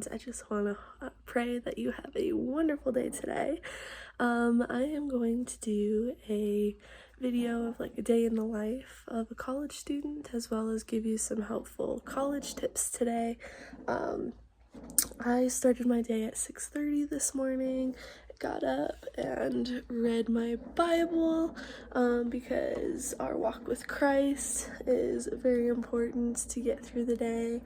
and I just want to pray that you have a wonderful day today. I am going to do a video of like a day in the life of a college student, as well as give you some helpful college tips today. I started my day at 6:30 this morning. Got up and read my Bible because our walk with Christ is very important to get through the day.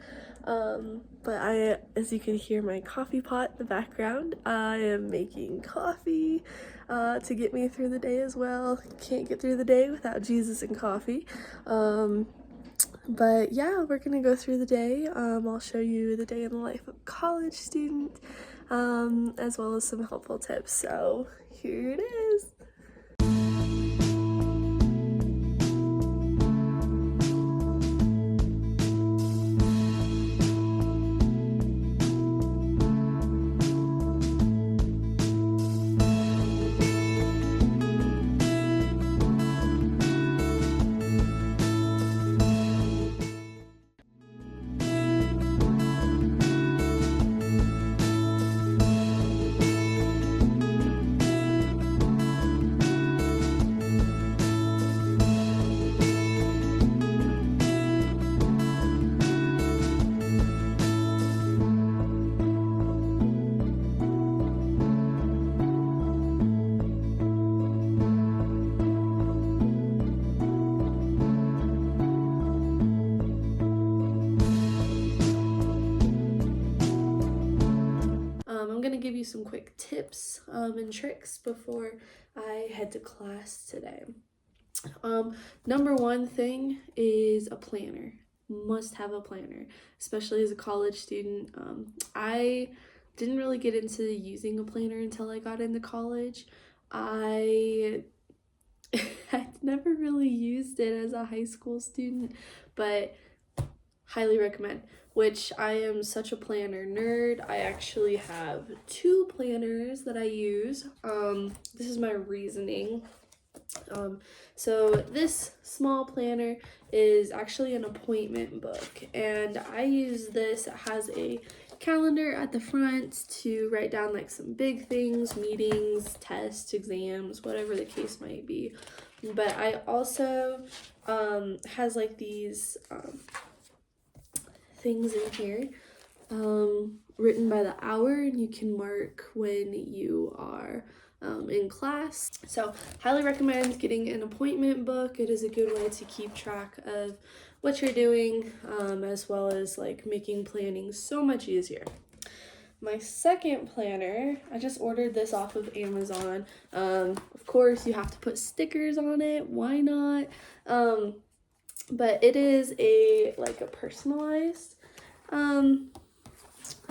But as you can hear my coffee pot in the background, I am making coffee to get me through the day as well. Can't get through the day without Jesus and coffee. But yeah, we're gonna go through the day. I'll show you the day in the life of a college student, as well as some helpful tips. So here it is. I'm gonna give you some quick tips and tricks before I head to class today. Number one thing is a planner. Must have a planner, especially as a college student. I didn't really get into using a planner until I got into college. I never really used it as a high school student, but highly recommend. Which I am such a planner nerd. I actually have 2 planners that I use. This is my reasoning. So this small planner is actually an appointment book, and I use this. It has a calendar at the front to write down like some big things, meetings, tests, exams, whatever the case might be. But I also has like these things in here written by the hour, and you can mark when you are in class. So highly recommend getting an appointment book. It is a good way to keep track of what you're doing, as well as like making planning so much easier. My second planner, I just ordered this off of Amazon. Of course you have to put stickers on it, why not? But it is a personalized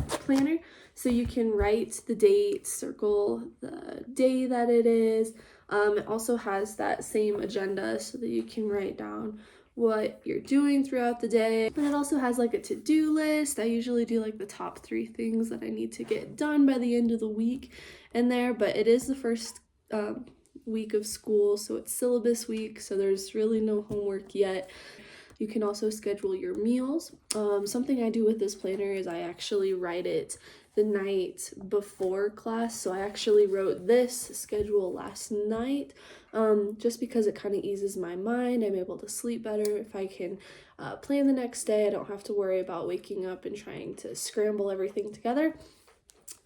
planner, so you can write the date, circle the day that it is. It also has that same agenda so that you can write down what you're doing throughout the day. And it also has like a to-do list. I usually do like the top 3 things that I need to get done by the end of the week in there, but it is the first week of school, so it's syllabus week, so there's really no homework yet. You can also schedule your meals. Something I do with this planner is I actually write it the night before class. So I actually wrote this schedule last night, just because it kind of eases my mind. I'm able to sleep better if I can plan the next day. I don't have to worry about waking up and trying to scramble everything together.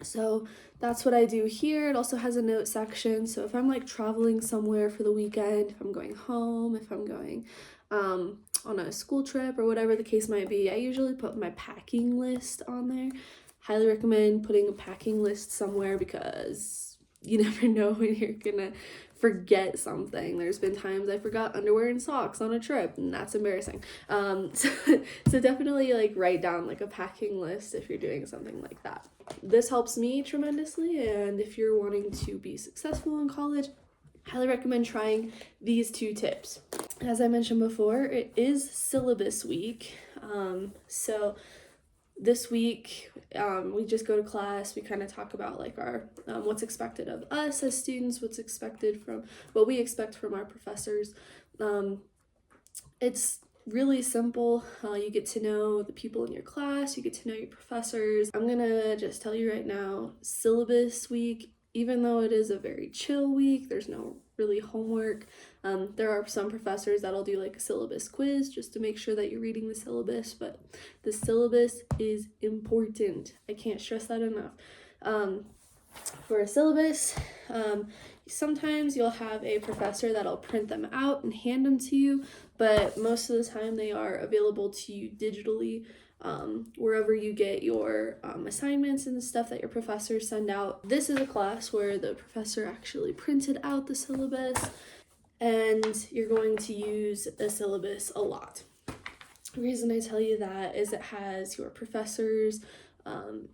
So that's what I do here. It also has a note section, so if I'm like traveling somewhere for the weekend, if I'm going home, if I'm going on a school trip or whatever the case might be, I usually put my packing list on there. Highly recommend putting a packing list somewhere, because you never know when you're gonna forget something. There's been times I forgot underwear and socks on a trip, and that's embarrassing. So definitely like write down like a packing list if you're doing something like that. This helps me tremendously, and if you're wanting to be successful in college, highly recommend trying these 2 tips. As I mentioned before, it is syllabus week. So this week, we just go to class. We kind of talk about like our what's expected of us as students, what we expect from our professors. It's really simple. You get to know the people in your class, you get to know your professors. I'm gonna just tell you right now, syllabus week, even though it is a very chill week, there's no really homework. There are some professors that'll do like a syllabus quiz just to make sure that you're reading the syllabus, but the syllabus is important. I can't stress that enough. For a syllabus, sometimes you'll have a professor that'll print them out and hand them to you, but most of the time they are available to you digitally, wherever you get your assignments and the stuff that your professors send out. This is a class where the professor actually printed out the syllabus, and you're going to use a syllabus a lot. The reason I tell you that is it has your professors'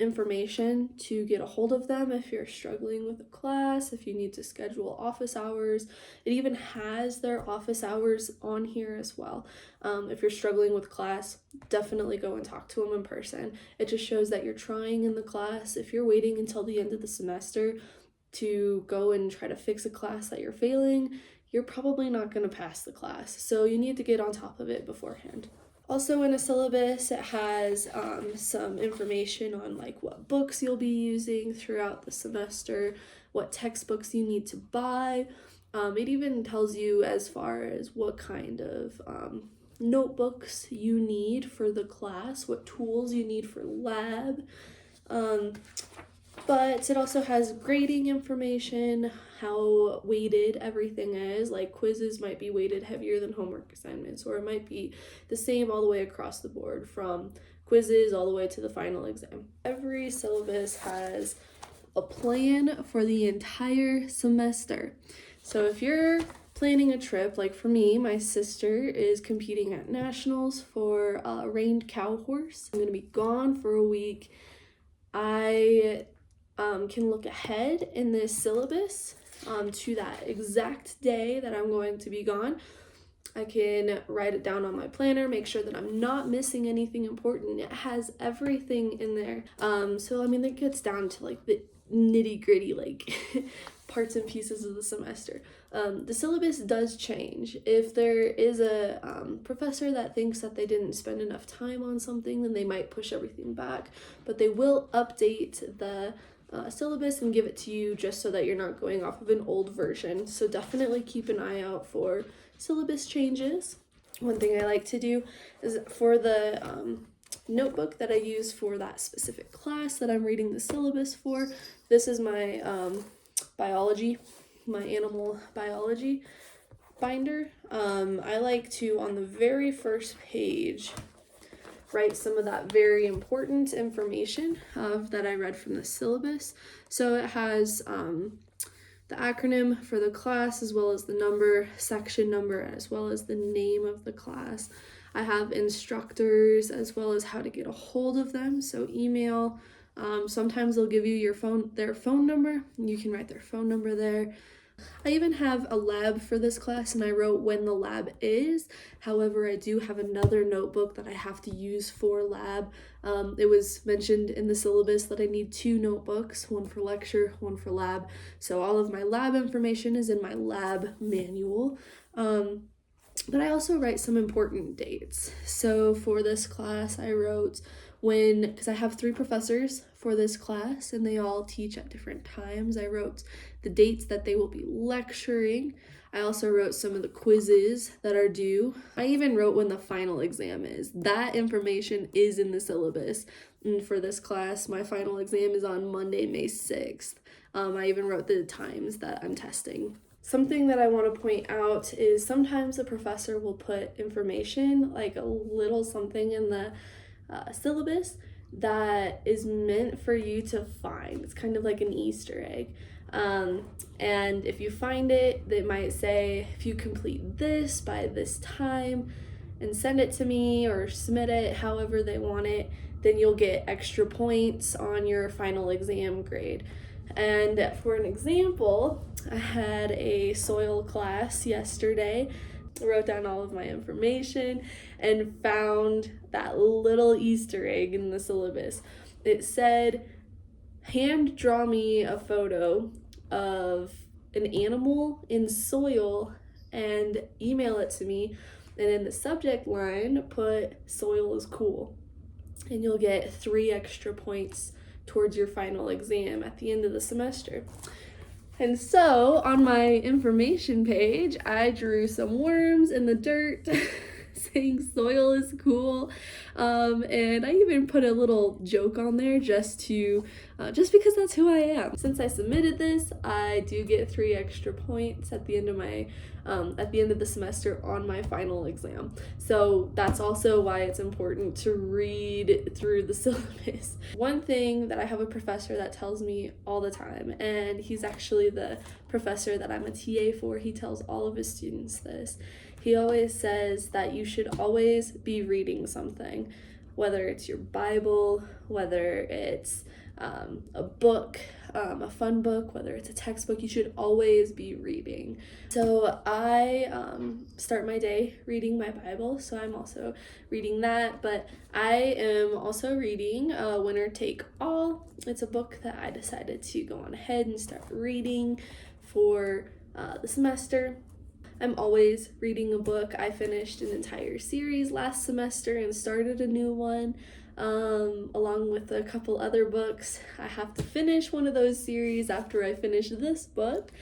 information to get a hold of them if you're struggling with a class, if you need to schedule office hours. It even has their office hours on here as well. If you're struggling with class, definitely go and talk to them in person. It just shows that you're trying in the class. If you're waiting until the end of the semester to go and try to fix a class that you're failing, you're probably not going to pass the class. So you need to get on top of it beforehand. Also in a syllabus, it has some information on like what books you'll be using throughout the semester, what textbooks you need to buy. It even tells you as far as what kind of notebooks you need for the class, what tools you need for lab. But it also has grading information, how weighted everything is. Like quizzes might be weighted heavier than homework assignments, or it might be the same all the way across the board from quizzes all the way to the final exam. Every syllabus has a plan for the entire semester. So if you're planning a trip, like for me, my sister is competing at nationals for a reined cow horse. I'm gonna be gone for a week. I can look ahead in this syllabus to that exact day that I'm going to be gone. I can write it down on my planner, make sure that I'm not missing anything important. It has everything in there. So I mean, it gets down to like the nitty gritty, like parts and pieces of the semester. The syllabus does change. If there is a professor that thinks that they didn't spend enough time on something, then they might push everything back, but they will update the syllabus and give it to you just so that you're not going off of an old version. So definitely keep an eye out for syllabus changes. One thing I like to do is for the notebook that I use for that specific class that I'm reading the syllabus for, this is my biology, my animal biology binder. I like to, on the very first page, write some of that very important information that I read from the syllabus. So it has the acronym for the class, as well as the number, section number, as well as the name of the class. I have instructors as well as how to get a hold of them, so email. Sometimes they'll give you their phone number. You can write their phone number there. I even have a lab for this class, and I wrote when the lab is. However, I do have another notebook that I have to use for lab. It was mentioned in the syllabus that I need 2 notebooks, one for lecture, one for lab. So all of my lab information is in my lab manual. But I also write some important dates. So for this class, I wrote because I have 3 professors for this class and they all teach at different times. I wrote the dates that they will be lecturing. I also wrote some of the quizzes that are due. I even wrote when the final exam is. That information is in the syllabus. And for this class, my final exam is on Monday, May 6th. I even wrote the times that I'm testing. Something that I want to point out is sometimes the professor will put information, like a little something in the syllabus that is meant for you to find. It's kind of like an Easter egg. And if you find it, they might say, if you complete this by this time and send it to me or submit it however they want it, then you'll get extra points on your final exam grade. And for an example, I had a soil class yesterday. I wrote down all of my information and found that little Easter egg in the syllabus. It said, hand draw me a photo of an animal in soil and email it to me And in the subject line, put soil is cool. And you'll get 3 extra points towards your final exam at the end of the semester. And so on my information page, I drew some worms in the dirt saying soil is cool. And I even put a little joke on there just because that's who I am. Since I submitted this, I do get 3 extra points at the end of the semester on my final exam. So that's also why it's important to read through the syllabus. One thing that I have a professor that tells me all the time, and he's actually the professor that I'm a TA for, he tells all of his students this. He always says that you should always be reading something, whether it's your Bible, whether it's a book, a fun book, whether it's a textbook, you should always be reading. So I start my day reading my Bible, so I'm also reading that, but I am also reading Winner Take All. It's a book that I decided to go on ahead and start reading for the semester. I'm always reading a book. I finished an entire series last semester and started a new one, along with a couple other books. I have to finish one of those series after I finish this book,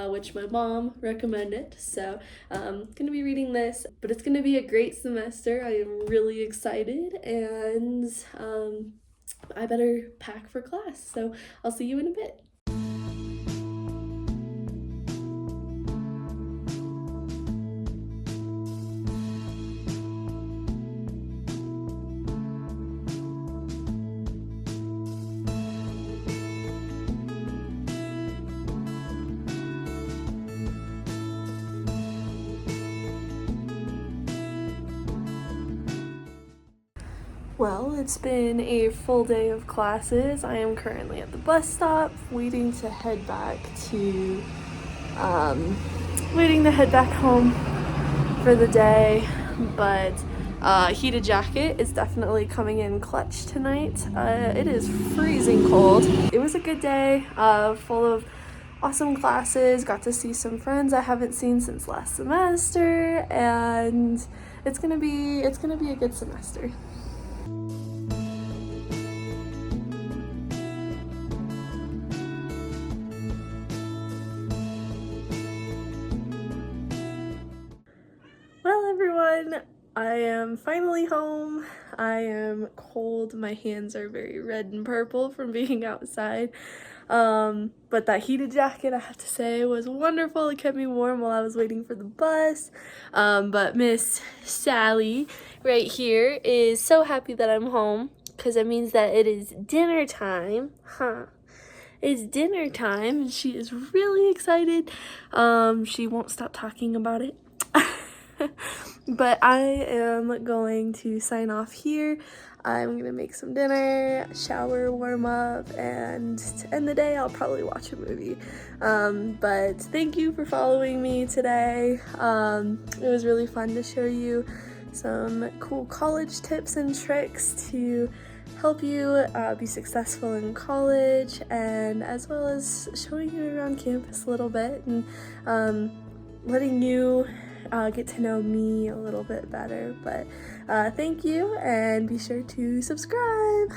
which my mom recommended. So I'm going to be reading this, but it's going to be a great semester. I am really excited, and I better pack for class. So I'll see you in a bit. Well, it's been a full day of classes. I am currently at the bus stop, waiting to head back home for the day. But heated jacket is definitely coming in clutch tonight. It is freezing cold. It was a good day, full of awesome classes. Got to see some friends I haven't seen since last semester, and it's gonna be a good semester. Well, everyone, I am finally home. I am cold. My hands are very red and purple from being outside. But that heated jacket, I have to say, was wonderful. It kept me warm while I was waiting for the bus. But Miss Sally right here is so happy that I'm home, because it means that it is dinner time. It's dinner time, and she is really excited. She won't stop talking about it. But I am going to sign off here. I'm gonna make some dinner, shower, warm up, and to end the day I'll probably watch a movie. But thank you for following me today. It was really fun to show you some cool college tips and tricks to help you be successful in college, and as well as showing you around campus a little bit and letting you get to know me a little bit better. But thank you, and be sure to subscribe.